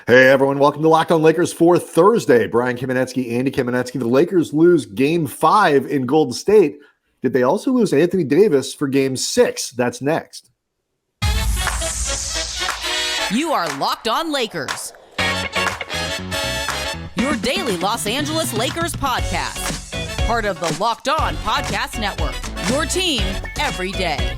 Hey everyone, welcome to Locked On Lakers for Thursday. Brian Kamenetsky, Andy Kamenetsky. The Lakers lose Game 5 in Golden State. Did they also lose Anthony Davis for Game 6? That's next. You are Locked On Lakers, your daily Los Angeles Lakers podcast. Part of the Locked On Podcast Network, your team every day.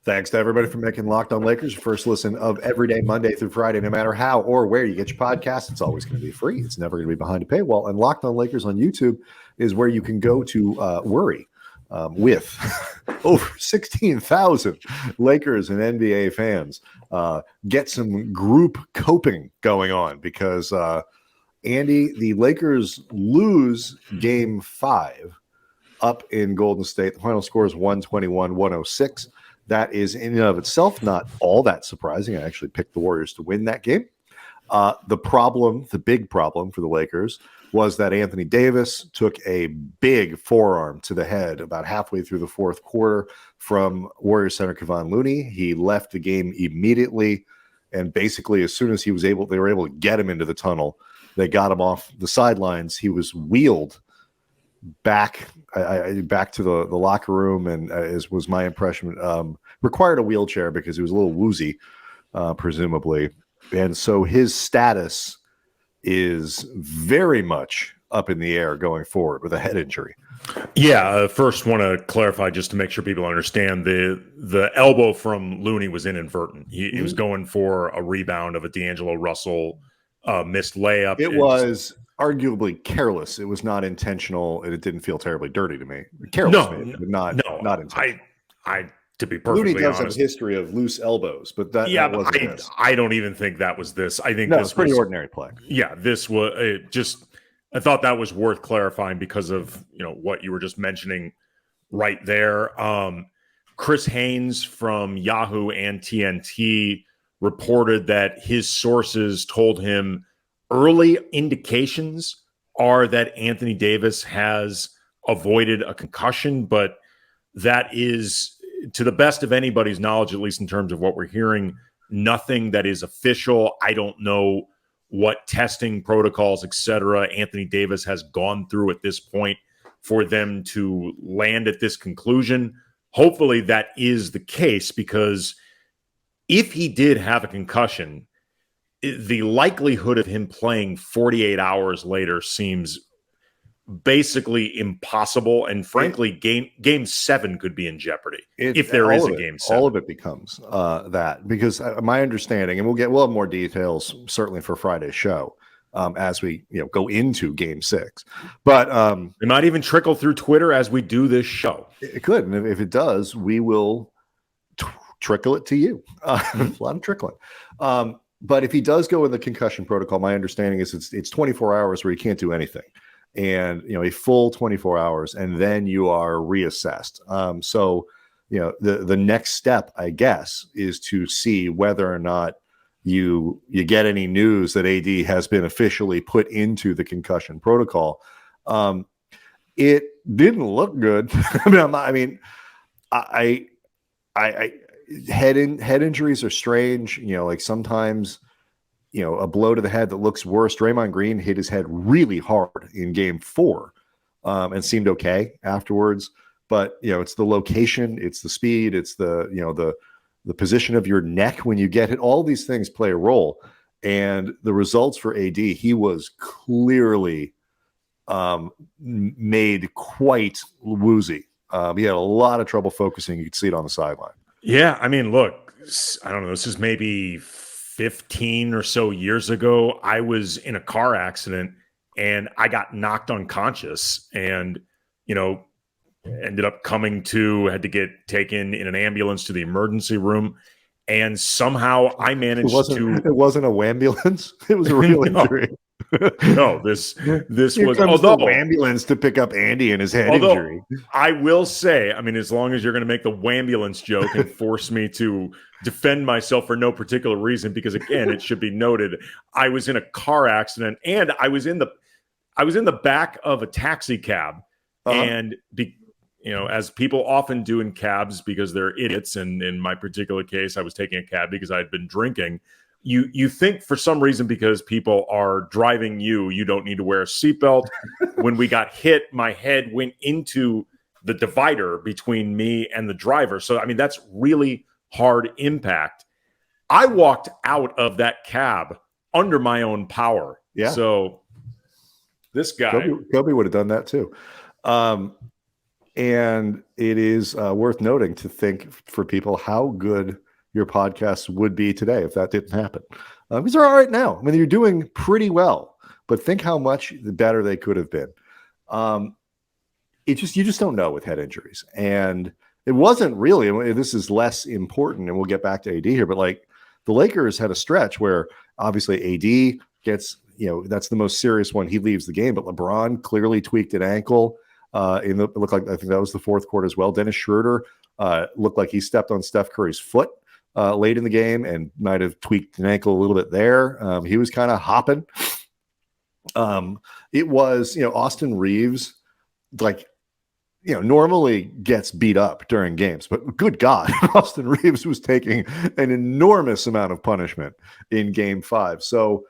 Thanks to everybody for making Locked On Lakers your first listen of every day, Monday through Friday, no matter how or where you get your podcast. It's always going to be free. It's never going to be behind a paywall. And Locked On Lakers on YouTube is where you can go to worry with over 16,000 Lakers and NBA fans. Get some group coping going on because, Andy, the Lakers lose Game 5 up in Golden State. The final score is 121-106. That is in and of itself not all that surprising. I actually picked the Warriors to win that game. The big problem for the Lakers was that Anthony Davis took a big forearm to the head about halfway through the fourth quarter from Warriors center Kevon Looney. He left the game immediately, and basically as soon as they were able to get him into the tunnel, they got him off the sidelines. He was wheeled back to the locker room, and as was my impression, required a wheelchair because he was a little woozy, presumably. And so his status is very much up in the air going forward with a head injury. Yeah, first want to clarify just to make sure people understand the elbow from Looney was inadvertent. He was going for a rebound of a D'Angelo Russell missed layup. It was arguably careless. It was not intentional, and it didn't feel terribly dirty to me. Careless, but not intentional. I to be perfectly Looney does honest, have a history of loose elbows, but that wasn't this. I don't even think that was this. I think this was pretty ordinary play. Yeah, this was I thought that was worth clarifying because of what you were just mentioning right there. Chris Haynes from Yahoo and TNT reported that his sources told him early indications are that Anthony Davis has avoided a concussion, but that is, to the best of anybody's knowledge, at least in terms of what we're hearing, nothing that is official. I don't know what testing protocols, et cetera, Anthony Davis has gone through at this point for them to land at this conclusion. Hopefully that is the case, because if he did have a concussion, the likelihood of him playing 48 hours later seems basically impossible. And frankly, game 7 could be in jeopardy if there is a game 7. All of it becomes that, because my understanding, and we'll have more details certainly for Friday's show as we go into Game 6. But it might even trickle through Twitter as we do this show. It could, and if it does, we will trickle it to you. A lot of trickling. But if he does go in the concussion protocol, my understanding is it's 24 hours where he can't do anything, and a full 24 hours, and then you are reassessed. So the next step, I guess, is to see whether or not you get any news that AD has been officially put into the concussion protocol. It didn't look good. Head injuries are strange. Like sometimes, a blow to the head that looks worse. Draymond Green hit his head really hard in Game 4 and seemed okay afterwards. But, it's the location, it's the speed, it's the position of your neck when you get hit. All these things play a role. And the results for AD, he was clearly made quite woozy. He had a lot of trouble focusing. You could see it on the sideline. Yeah, look, I don't know. This is maybe 15 or so years ago. I was in a car accident and I got knocked unconscious and, ended up had to get taken in an ambulance to the emergency room. And somehow I managed It wasn't a wambulance. It was a real injury. No, this Here was comes the ambulance to pick up Andy and his head injury. I will say, as long as you're going to make the wambulance joke and force me to defend myself for no particular reason, because again, it should be noted, I was in a car accident and I was in the back of a taxi cab And as people often do in cabs because they're idiots, and in my particular case, I was taking a cab because I had been drinking. You think for some reason because people are driving you don't need to wear a seatbelt. When we got hit, my head went into the divider between me and the driver. So, I mean, that's really hard impact. I walked out of that cab under my own power. Yeah. So this guy. Kobe would have done that too. And it is worth noting to think for people how good your podcast would be today if that didn't happen. Because they're all right now. I mean, you're doing pretty well, but think how much better they could have been. You just don't know with head injuries. And it wasn't really, this is less important, and we'll get back to AD here, but like the Lakers had a stretch where obviously AD gets, that's the most serious one. He leaves the game, but LeBron clearly tweaked an ankle. It looked like, I think that was the fourth quarter as well. Dennis Schroeder looked like he stepped on Steph Curry's foot late in the game and might have tweaked an ankle a little bit there. He was kind of hopping. It was, Austin Reeves, normally gets beat up during games, but good God, Austin Reeves was taking an enormous amount of punishment in Game 5. So,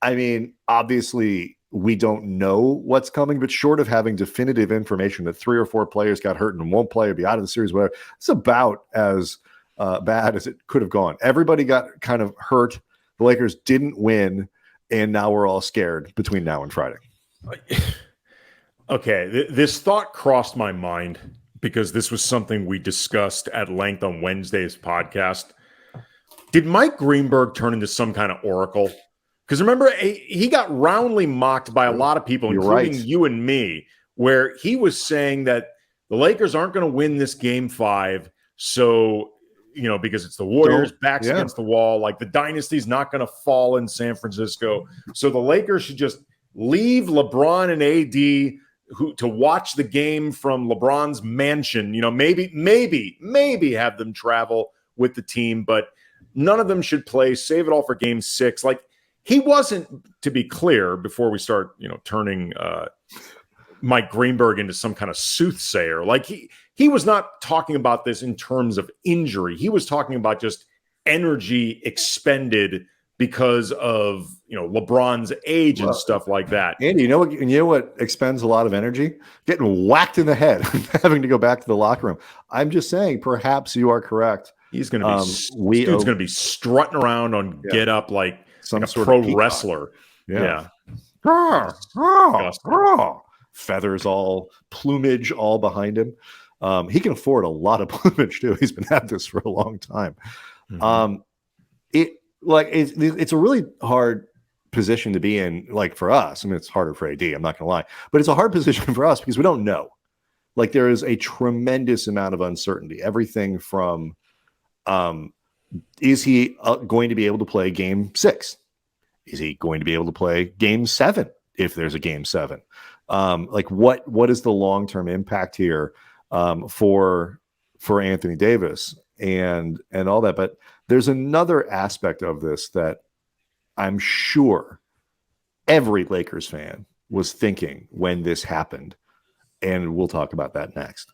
I mean, obviously we don't know what's coming, but short of having definitive information that 3 or 4 players got hurt and won't play or be out of the series, whatever, it's about as bad as it could have gone. Everybody got kind of hurt. The Lakers didn't win, and now we're all scared between now and Friday. Okay, this thought crossed my mind because this was something we discussed at length on Wednesday's podcast. Did Mike Greenberg turn into some kind of oracle? Because remember, he got roundly mocked by a lot of people, including you and me, where he was saying that the Lakers aren't going to win this Game 5. So, because it's the Warriors backs against the wall, like the dynasty's not going to fall in San Francisco. So the Lakers should just leave LeBron and AD to watch the game from LeBron's mansion. Maybe have them travel with the team, but none of them should play. Save it all for Game 6. Like, he wasn't, to be clear, before we start, turning Mike Greenberg into some kind of soothsayer. Like he was not talking about this in terms of injury. He was talking about just energy expended because of LeBron's age and stuff like that. Andy, you know what expends a lot of energy? Getting whacked in the head, having to go back to the locker room. I'm just saying, perhaps you are correct. He's going to be dude's going to be strutting around on Get Up like some sort of pro wrestler. Yeah. Feathers all, plumage all behind him. He can afford a lot of plumage too. He's been at this for a long time. Mm-hmm. It's a really hard position to be in, like for us. I mean, it's harder for AD, I'm not gonna lie, but it's a hard position for us because we don't know. Like, there is a tremendous amount of uncertainty. Everything from is he going to be able to play Game 6? Is he going to be able to play Game 7 if there's a Game 7? What is the long-term impact here for Anthony Davis and all that? But there's another aspect of this that I'm sure every Lakers fan was thinking when this happened, and we'll talk about that next.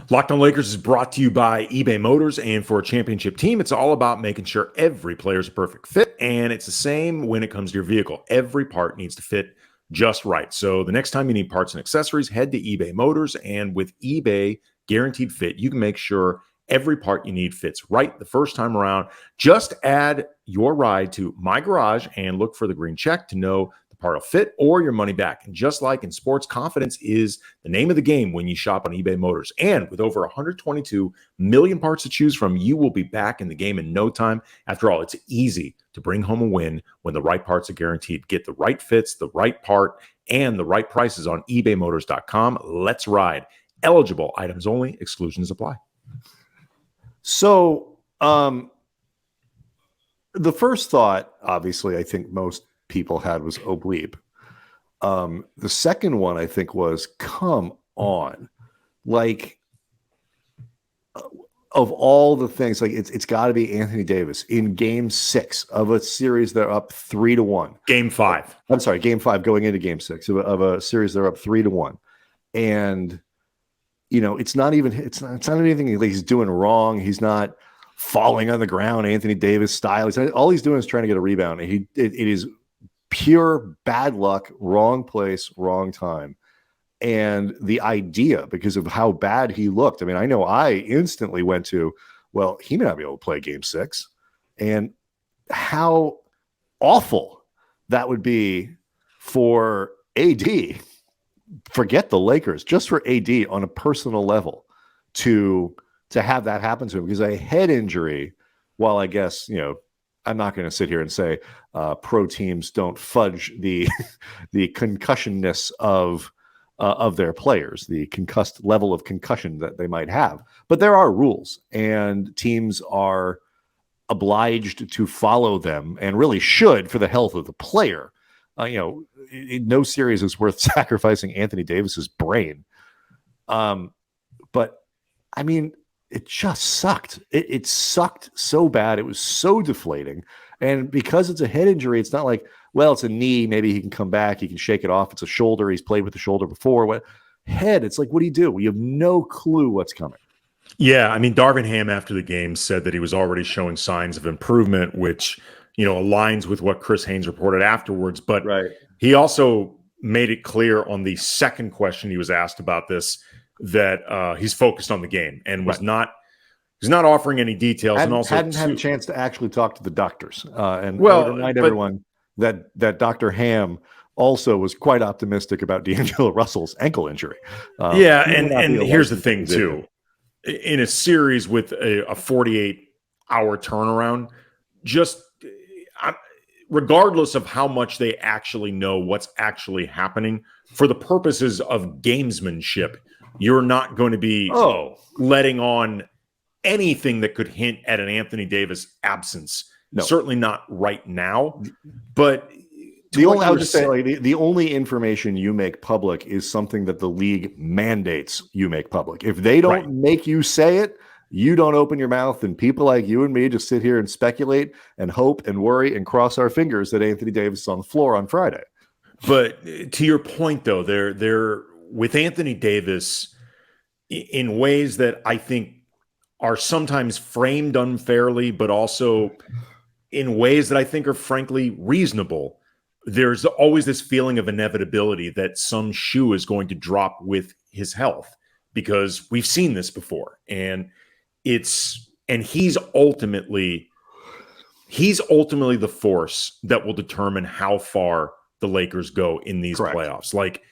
Locked On Lakers is brought to you by eBay Motors, and for a championship team, it's all about making sure every player is a perfect fit, and it's the same when it comes to your vehicle. Every part needs to fit just right. So the next time you need parts and accessories, head to eBay Motors, and with eBay Guaranteed Fit, you can make sure every part you need fits right the first time around. Just add your ride to My Garage and look for the green check to know the part will fit or your money back. And just like in sports, confidence is the name of the game when you shop on eBay Motors. And with over 122 million parts to choose from, you will be back in the game in no time. After all, it's easy to bring home a win when the right parts are guaranteed. Get the right fits, the right part, and the right prices on ebaymotors.com. Let's ride. Eligible items only. Exclusions apply. So the first thought, obviously, I think most people had was Obleep. The second one, I think, was, come on. Like, of all the things, like it's got to be Anthony Davis in Game 6 of a series they're up 3-1. Game 5. I'm sorry, Game 5 going into Game 6 of a series they're up 3-1. And, it's not anything like he's doing wrong. He's not falling on the ground, Anthony Davis style. All he's doing is trying to get a rebound. It is pure bad luck, wrong place, wrong time. And the idea, because of how bad he looked, I mean, I know I instantly went to, well, he may not be able to play game 6. And how awful that would be for AD. Forget the Lakers, just for AD on a personal level to have that happen to him, because a head injury, while I guess, I'm not going to sit here and say pro teams don't fudge the concussionness of their players, the concussed level of concussion that they might have. But there are rules, and teams are obliged to follow them, and really should, for the health of the player. No series is worth sacrificing Anthony Davis's brain. But I mean, it just sucked. It sucked so bad. It was so deflating. And because it's a head injury, it's not like, well, it's a knee. Maybe he can come back. He can shake it off. It's a shoulder. He's played with the shoulder before. What head? It's like, what do? You have no clue what's coming. Yeah. I mean, Darvin Ham after the game said that he was already showing signs of improvement, which, aligns with what Chris Haynes reported afterwards. But he also made it clear on the second question he was asked about this that he's focused on the game and was not. He's not offering any details, and also hadn't had a chance to actually talk to the doctors. And I would remind everyone that Dr. Ham also was quite optimistic about D'Angelo Russell's ankle injury. And here's the thing too: in a series with a 48-hour turnaround, just regardless of how much they actually know what's actually happening, for the purposes of gamesmanship, you're not going to be letting on anything that could hint at an Anthony Davis absence. No. Certainly not right now. But the only information you make public is something that the league mandates you make public. If they don't make you say it, you don't open your mouth, and people like you and me just sit here and speculate and hope and worry and cross our fingers that Anthony Davis is on the floor on Friday. But to your point, though, they're with Anthony Davis in ways that I think are sometimes framed unfairly, but also in ways that I think are frankly reasonable. There's always this feeling of inevitability that some shoe is going to drop with his health, because we've seen this before. And he's ultimately the force that will determine how far the Lakers go in these playoffs. Like,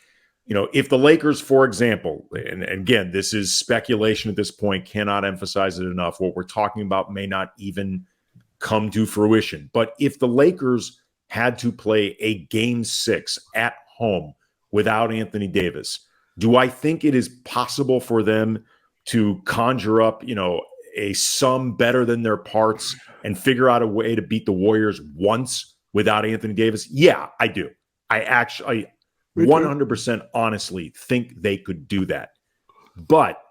if the Lakers, for example, and again, this is speculation at this point, cannot emphasize it enough. What we're talking about may not even come to fruition. But if the Lakers had to play a game 6 at home without Anthony Davis, do I think it is possible for them to conjure up, a sum better than their parts and figure out a way to beat the Warriors once without Anthony Davis? Yeah, I do. I actually 100% honestly think they could do that. But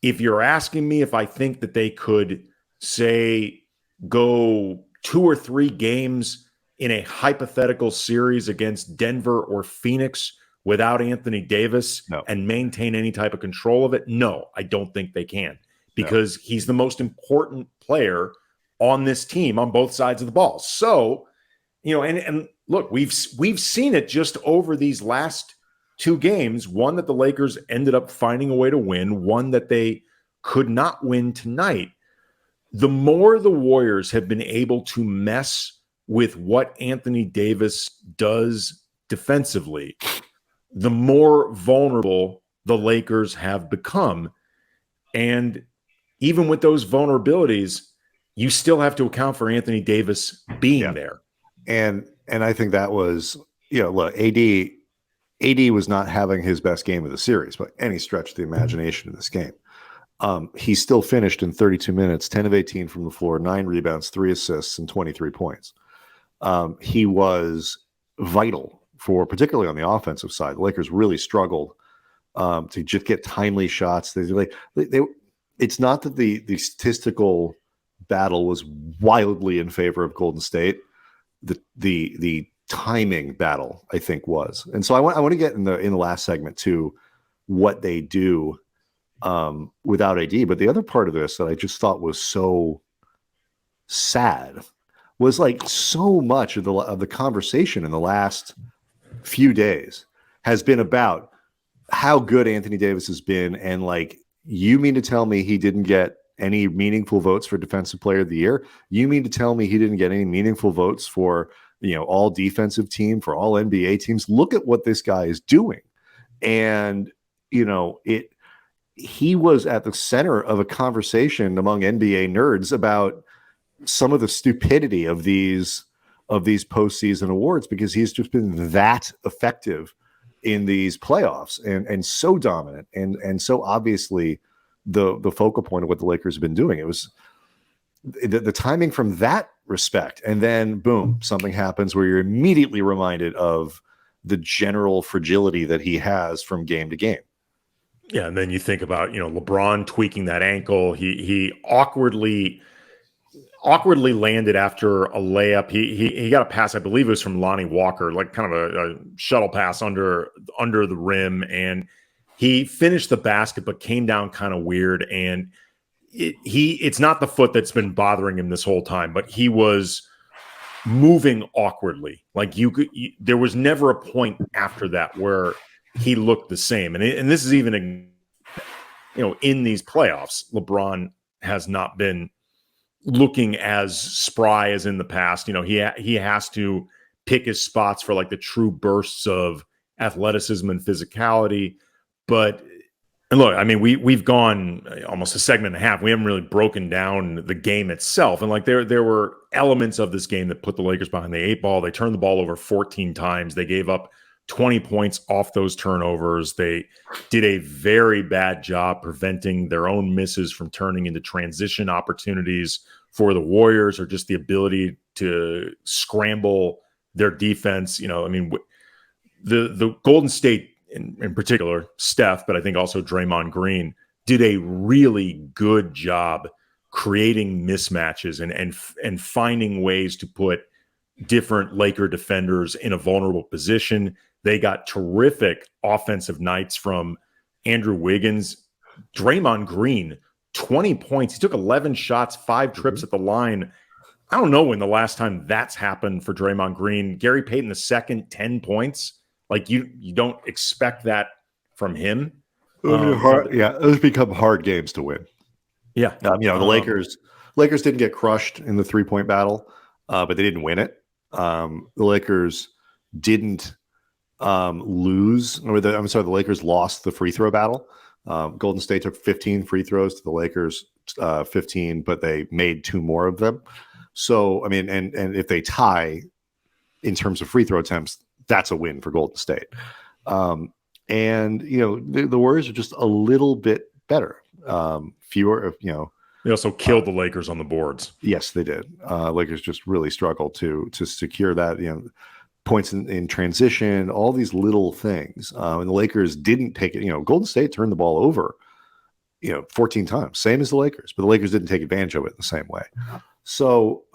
if you're asking me if I think that they could, say, go 2 or 3 games in a hypothetical series against Denver or Phoenix without Anthony Davis and maintain any type of control of it, no, I don't think they can, because he's the most important player on this team on both sides of the ball. So, and look, we've seen it just over these last 2 games, one that the Lakers ended up finding a way to win, one that they could not win tonight. The more the Warriors have been able to mess with what Anthony Davis does defensively, the more vulnerable the Lakers have become. And even with those vulnerabilities, you still have to account for Anthony Davis being there. And I think that was, look, AD was not having his best game of the series by any stretch of the imagination in this game. He still finished in 32 minutes, 10 of 18 from the floor, 9 rebounds, 3 assists, and 23 points. He was vital particularly on the offensive side. The Lakers really struggled to just get timely shots. It's not that the statistical battle was wildly in favor of Golden State. The timing battle, I think, was. And so I want to get in the last segment to what they do without AD. But the other part of this that I just thought was so sad was like so much of the conversation in the last few days has been about how good Anthony Davis has been. And like, you mean to tell me he didn't get any meaningful votes for Defensive Player of the Year? You mean to tell me he didn't get any meaningful votes for, all defensive team, for all NBA teams? Look at what this guy is doing. And, he was at the center of a conversation among NBA nerds about some of the stupidity of these postseason awards, because he's just been that effective in these playoffs and so dominant and so obviously the focal point of what the Lakers have been doing. It was the timing from that respect, and then boom, something happens where you're immediately reminded of the general fragility that he has from game to game. Yeah, and then you think about LeBron tweaking that ankle. He awkwardly landed after a layup. He got a pass, I believe it was from Lonnie Walker, like kind of a shuttle pass under the rim, and he finished the basket but came down kind of weird. And it's not the foot that's been bothering him this whole time, but he was moving awkwardly. Like there was never a point after that where he looked the same. And this is even in these playoffs, LeBron has not been looking as spry as in the past. He has to pick his spots for like the true bursts of athleticism and physicality. But and look, I mean, we've gone almost a segment and a half. We haven't really broken down the game itself. And like there were elements of this game that put the Lakers behind the 8 ball. They turned the ball over 14 times. They gave up 20 points off those turnovers. They did a very bad job preventing their own misses from turning into transition opportunities for the Warriors, or just the ability to scramble their defense. The Golden State in particular, Steph, but I think also Draymond Green, did a really good job creating mismatches and finding ways to put different Laker defenders in a vulnerable position. They got terrific offensive nights from Andrew Wiggins. Draymond Green, 20 points. He took 11 shots, 5 trips at the line. I don't know when the last time that's happened for Draymond Green. Gary Payton II, 10 points. Like you don't expect that from him. Those become hard games to win. Yeah. The Lakers didn't get crushed in the 3-point battle, but they didn't win it. The Lakers didn't lose. The Lakers lost the free throw battle. Golden State took 15 free throws to the Lakers 15, but they made 2 more of them. So, I mean, and if they tie in terms of free throw attempts, that's a win for Golden State. The Warriors are just a little bit better. Fewer, They also killed the Lakers on the boards. Yes, they did. Lakers just really struggled to secure that, points in transition, all these little things. And the Lakers didn't take it. Golden State turned the ball over, 14 times, same as the Lakers, but the Lakers didn't take advantage of it in the same way. So,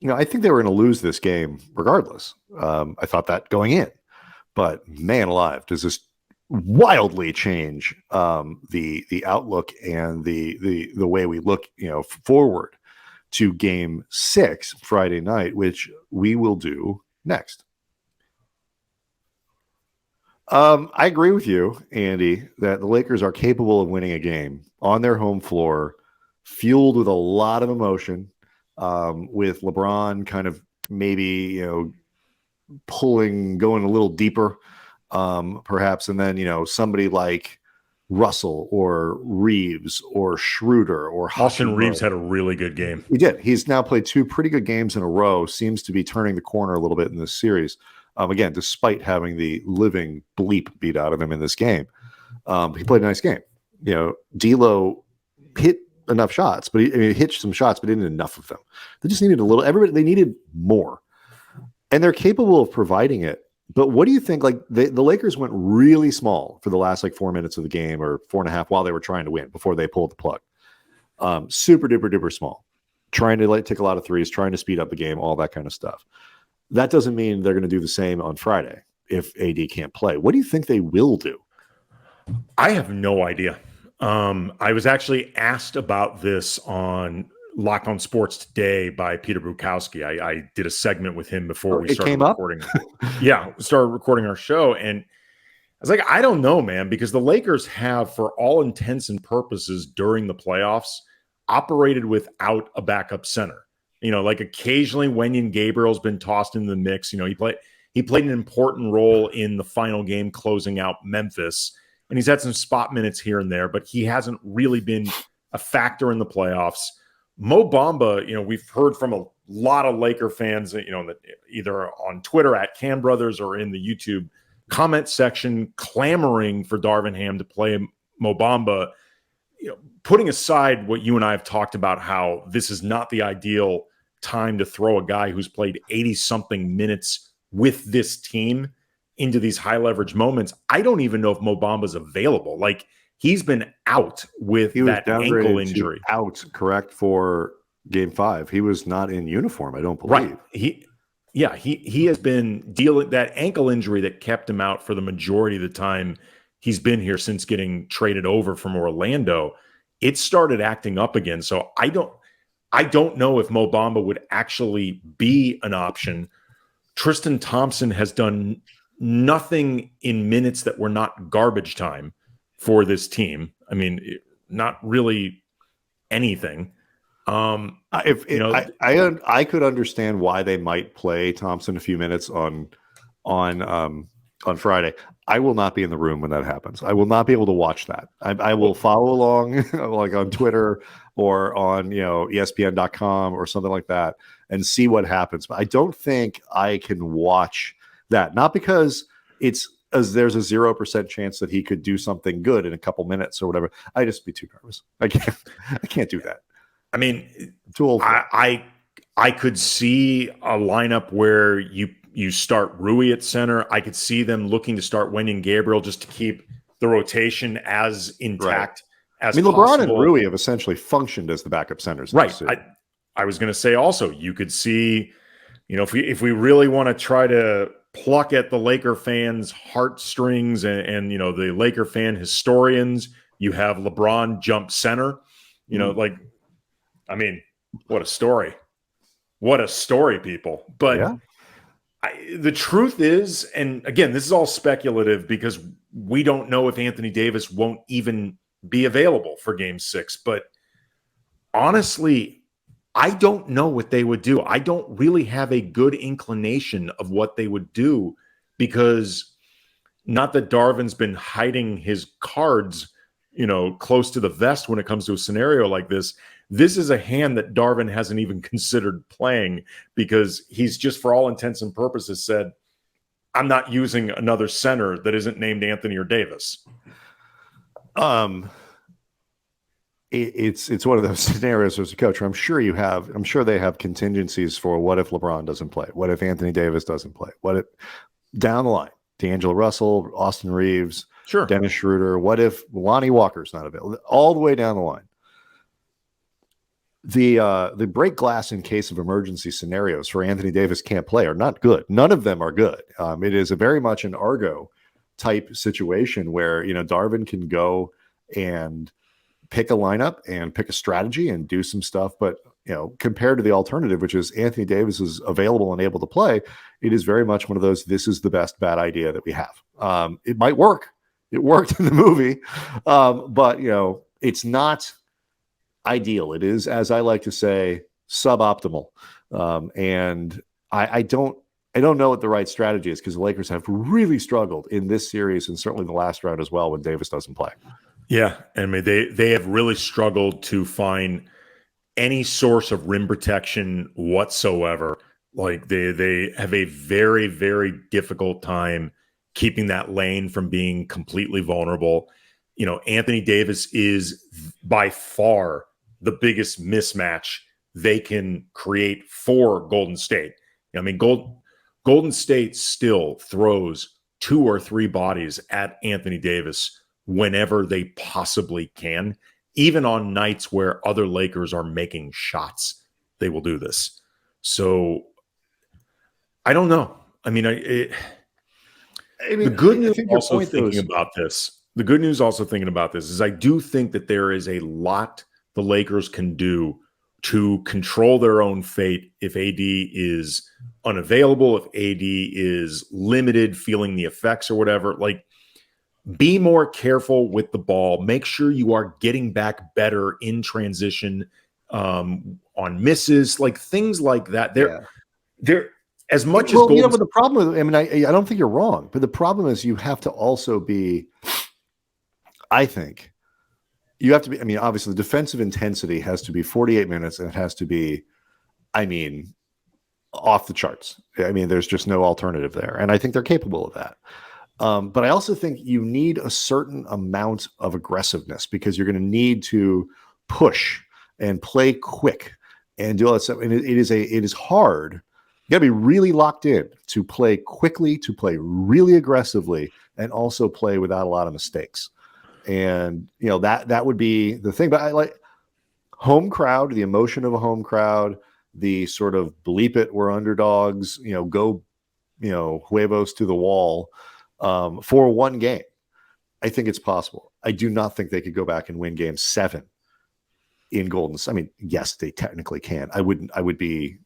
I think they were going to lose this game regardless. I thought that going in, but man alive, does this wildly change the outlook and the way we look, forward to Game 6 Friday night, which we will do next. I agree with you, Andy, that the Lakers are capable of winning a game on their home floor, fueled with a lot of emotion. With LeBron kind of maybe, going a little deeper, perhaps. And then, somebody like Russell or Reeves or Schroeder or Austin Reeves had a really good game. He did. He's now played 2 pretty good games in a row, seems to be turning the corner a little bit in this series. Again, despite having the living bleep beat out of him in this game. He played a nice game. D'Lo hit enough shots, but he hit some shots, but didn't enough of them. They just needed a little. They needed more, and they're capable of providing it. But what do you think? Like the Lakers went really small for the last 4 minutes of the game, or 4.5, while they were trying to win before they pulled the plug. Super duper duper small, trying to take a lot of threes, trying to speed up the game, all that kind of stuff. That doesn't mean they're going to do the same on Friday if AD can't play. What do you think they will do? I have no idea. I was actually asked about this on Locked On Sports Today by Peter Bukowski. I did a segment with him before we started recording. Started recording our show. And I was like, I don't know, man, because the Lakers have, for all intents and purposes during the playoffs, operated without a backup center. Like occasionally Wenyen Gabriel's been tossed into the mix. He played an important role in the final game closing out Memphis. And he's had some spot minutes here and there, but he hasn't really been a factor in the playoffs. Mo Bamba, we've heard from a lot of Laker fans, either on Twitter at Cam Brothers or in the YouTube comment section clamoring for Darvin Ham to play Mo Bamba. Putting aside what you and I have talked about, how this is not the ideal time to throw a guy who's played 80-something minutes with this team into these high leverage moments. I don't even know if Mo Bamba's available. Like, he's been out with that ankle injury. Out, correct, for game 5. He was not in uniform, I don't believe. Right. He has been dealing that ankle injury that kept him out for the majority of the time he's been here since getting traded over from Orlando. It started acting up again. So I don't know if Mo Bamba would actually be an option. Tristan Thompson has done nothing in minutes that were not garbage time for this team. I mean, not really anything. I could understand why they might play Thompson a few minutes on Friday. I will not be in the room when that happens. I will not be able to watch that. I will follow along like on Twitter or on ESPN.com or something like that and see what happens. But I don't think I can watch that. Not because there's a 0% chance that he could do something good in a couple minutes or whatever. I just be too nervous. I can't do that. I mean, I'm too old. I could see a lineup where you start Rui at center. I could see them looking to start Wenyen Gabriel just to keep the rotation as intact as possible. LeBron and Rui have essentially functioned as the backup centers. Right. I was going to say also, you could see, if we really want to try to pluck at the Laker fans' heartstrings and the Laker fan historians, you have LeBron jump center. I mean, what a story. What a story, people. But yeah. The truth is, and again, this is all speculative because we don't know if Anthony Davis won't even be available for game 6. But honestly, I don't know what they would do. I don't really have a good inclination of what they would do, because not that Darvin's been hiding his cards, close to the vest when it comes to a scenario like this. This is a hand that Darvin hasn't even considered playing, because he's just, for all intents and purposes, said, I'm not using another center that isn't named Anthony or Davis. It's one of those scenarios as a coach where I'm sure they have contingencies for what if LeBron doesn't play? What if Anthony Davis doesn't play? What if down the line, D'Angelo Russell, Austin Reeves, sure, Dennis Schroeder? What if Lonnie Walker's not available? All the way down the line. The break glass in case of emergency scenarios for Anthony Davis can't play are not good. None of them are good. It is a very much an Argo type situation where, Darvin can go and pick a lineup and pick a strategy and do some stuff. But, compared to the alternative, which is Anthony Davis is available and able to play, it is very much one of those, this is the best bad idea that we have. It might work. It worked in the movie. But, it's not ideal. It is, as I like to say, suboptimal. And I don't know what the right strategy is, because the Lakers have really struggled in this series and certainly the last round as well when Davis doesn't play. Yeah. I mean, they have really struggled to find any source of rim protection whatsoever. Like they have a very, very difficult time keeping that lane from being completely vulnerable. Anthony Davis is by far the biggest mismatch they can create for Golden State. I mean, Golden State still throws 2 or 3 bodies at Anthony Davis whenever they possibly can. Even on nights where other Lakers are making shots, they will do this. So I don't know. I mean, the good news also thinking about this the good news also thinking about this is I do think that there is a lot the Lakers can do to control their own fate if AD is unavailable, if AD is limited, feeling the effects or whatever. Like, be more careful with the ball. Make sure you are getting back better in transition, on misses, like things like that. They're as much as but the problem with, I mean, I don't think you're wrong, but the problem is you have to also be, I think you have to be, I mean, obviously the defensive intensity has to be 48 minutes and it has to be, I mean, off the charts. I mean, there's just no alternative there. And I think they're capable of that. But I also think you need a certain amount of aggressiveness because you're going to need to push and play quick and do all that stuff. And it is hard. You got to be really locked in to play quickly, to play really aggressively, and also play without a lot of mistakes. And you know that would be the thing. But I like home crowd, the emotion of a home crowd, the sort of bleep it, we're underdogs, you know, go, you know, huevos to the wall. For one game, I think it's possible. I do not think they could go back and win game 7 in Golden State. I mean, yes, they technically can. I would be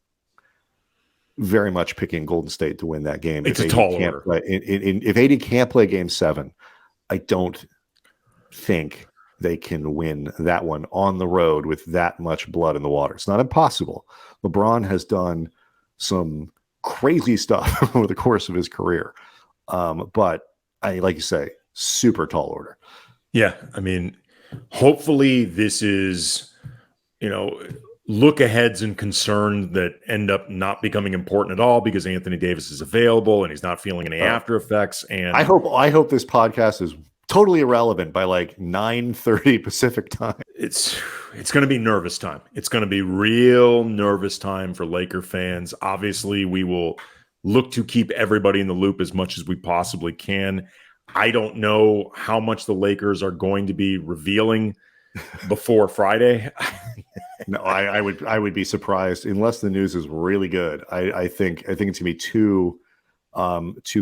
very much picking Golden State to win that game. It's a tall order. If AD can't play game 7, I don't think they can win that one on the road with that much blood in the water. It's not impossible. LeBron has done some crazy stuff over the course of his career. But I, like you say, super tall order. Yeah. I mean, hopefully this is, you know, look aheads and concerns that end up not becoming important at all because Anthony Davis is available and he's not feeling any after effects. And I hope this podcast is totally irrelevant by like 9:30 Pacific time. It's going to be nervous time. It's going to be real nervous time for Laker fans. Obviously, we will look to keep everybody in the loop as much as we possibly can. I don't know how much the Lakers are going to be revealing before Friday. No, I would be surprised unless the news is really good. I think it's gonna be too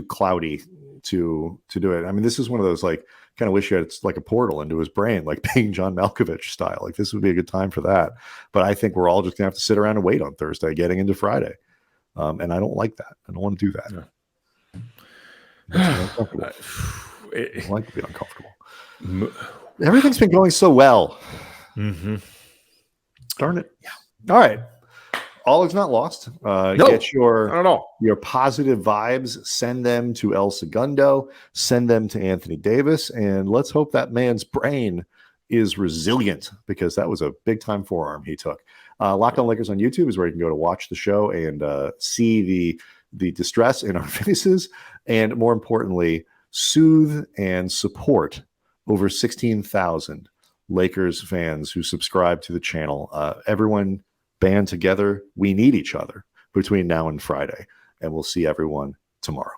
cloudy to do it. I mean, this is one of those like kind of wish you had it's like a portal into his brain, like being John Malkovich style. Like this would be a good time for that. But I think we're all just gonna have to sit around and wait on Thursday, getting into Friday. And I don't like that. I don't want to do that. Yeah. I like to be uncomfortable. Everything's been going so well. Mm-hmm. Darn it. Yeah. All right. All is not lost. No, get not at all. your positive vibes. Send them to El Segundo. Send them to Anthony Davis. And let's hope that man's brain is resilient because that was a big time forearm he took. Locked On Lakers on YouTube is where you can go to watch the show and see the distress in our faces, and more importantly, soothe and support over 16,000 Lakers fans who subscribe to the channel. Everyone band together. We need each other between now and Friday, and we'll see everyone tomorrow.